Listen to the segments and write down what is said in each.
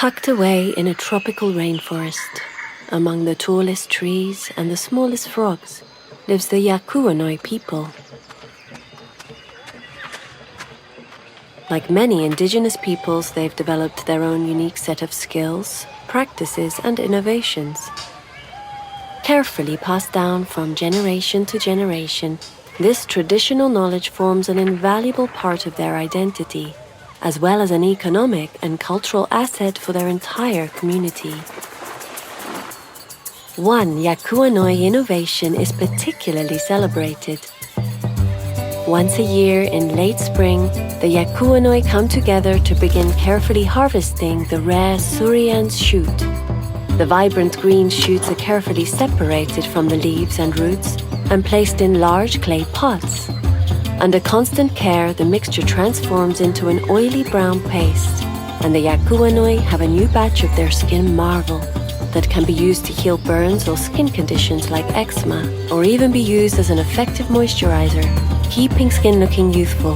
Tucked away in a tropical rainforest, among the tallest trees and the smallest frogs, lives the yakuanoi people. Like many indigenous peoples, they've developed their own unique set of skills, practices, and innovations. Carefully passed down from generation to generation, this traditional knowledge forms an invaluable part of their identity, as well as an economic and cultural asset for their entire community. One yakuanoi innovation is particularly celebrated. Once a year in late spring, the yakuanoi come together to begin carefully harvesting the rare surian shoot. The vibrant green shoots are carefully separated from the leaves and roots and placed in large clay pots. Under constant care, the mixture transforms into an oily brown paste, and the yakuanoi have a new batch of their skin marvel that can be used to heal burns or skin conditions like eczema, or even be used as an effective moisturizer, keeping skin looking youthful.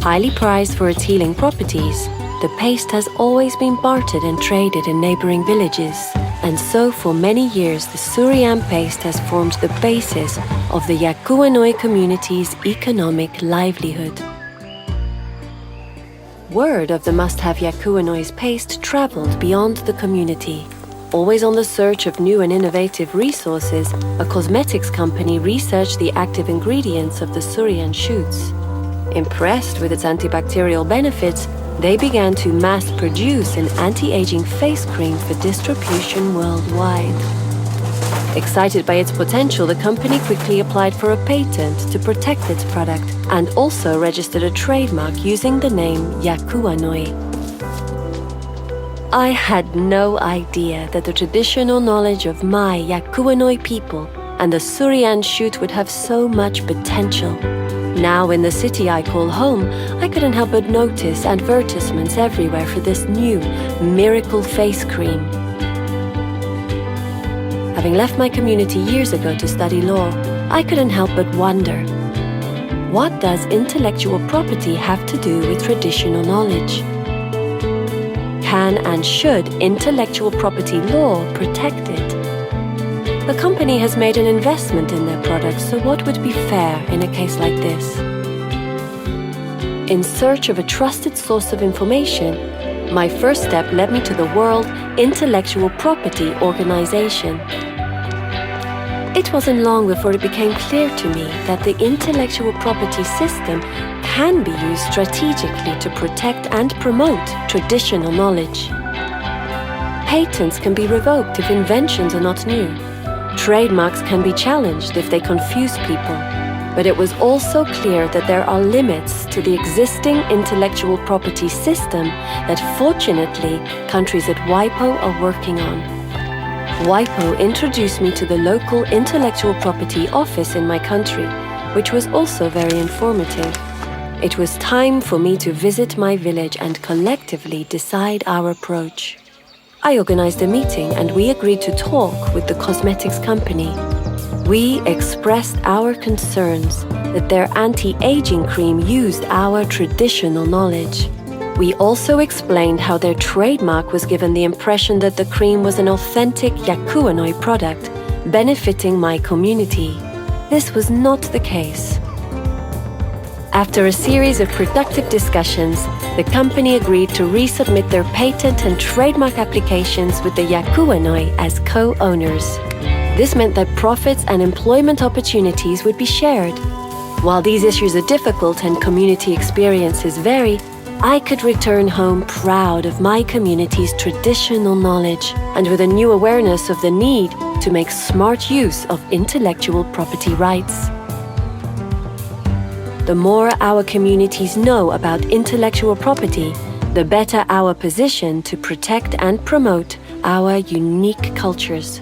Highly prized for its healing properties, the paste has always been bartered and traded in neighboring villages, and so for many years the surian paste has formed the basis of the yakuanoi community's economic livelihood. Word of the must-have yakuanoi's paste traveled beyond the community. Always on the search of new and innovative resources, a cosmetics company researched the active ingredients of the surian shoots. Impressed with its antibacterial benefits, they began to mass-produce an anti-aging face cream for distribution worldwide. Excited by its potential, the company quickly applied for a patent to protect its product and also registered a trademark using the name yakuanoi. I had no idea that the traditional knowledge of my yakuanoi people and the surian shoot would have so much potential. Now in the city I call home, I couldn't help but notice advertisements everywhere for this new miracle face cream. Having left my community years ago to study law, I couldn't help but wonder, what does intellectual property have to do with traditional knowledge? Can and should intellectual property law protect it? The company has made an investment in their products, so what would be fair in a case like this? In search of a trusted source of information, my first step led me to the World Intellectual Property Organization. It wasn't long before it became clear to me that the intellectual property system can be used strategically to protect and promote traditional knowledge. Patents can be revoked if inventions are not new. Trademarks can be challenged if they confuse people, but it was also clear that there are limits to the existing intellectual property system that fortunately countries at WIPO are working on. WIPO introduced me to the local intellectual property office in my country, which was also very informative. It was time for me to visit my village and collectively decide our approach. I organized a meeting and we agreed to talk with the cosmetics company. We expressed our concerns that their anti-aging cream used our traditional knowledge. We also explained how their trademark was given the impression that the cream was an authentic yakuanoi product, benefiting my community. This was not the case. After a series of productive discussions, the company agreed to resubmit their patent and trademark applications with the yakuanoi as co-owners. This meant that profits and employment opportunities would be shared. While these issues are difficult and community experiences vary, I could return home proud of my community's traditional knowledge and with a new awareness of the need to make smart use of intellectual property rights. The more our communities know about intellectual property, the better our position to protect and promote our unique cultures.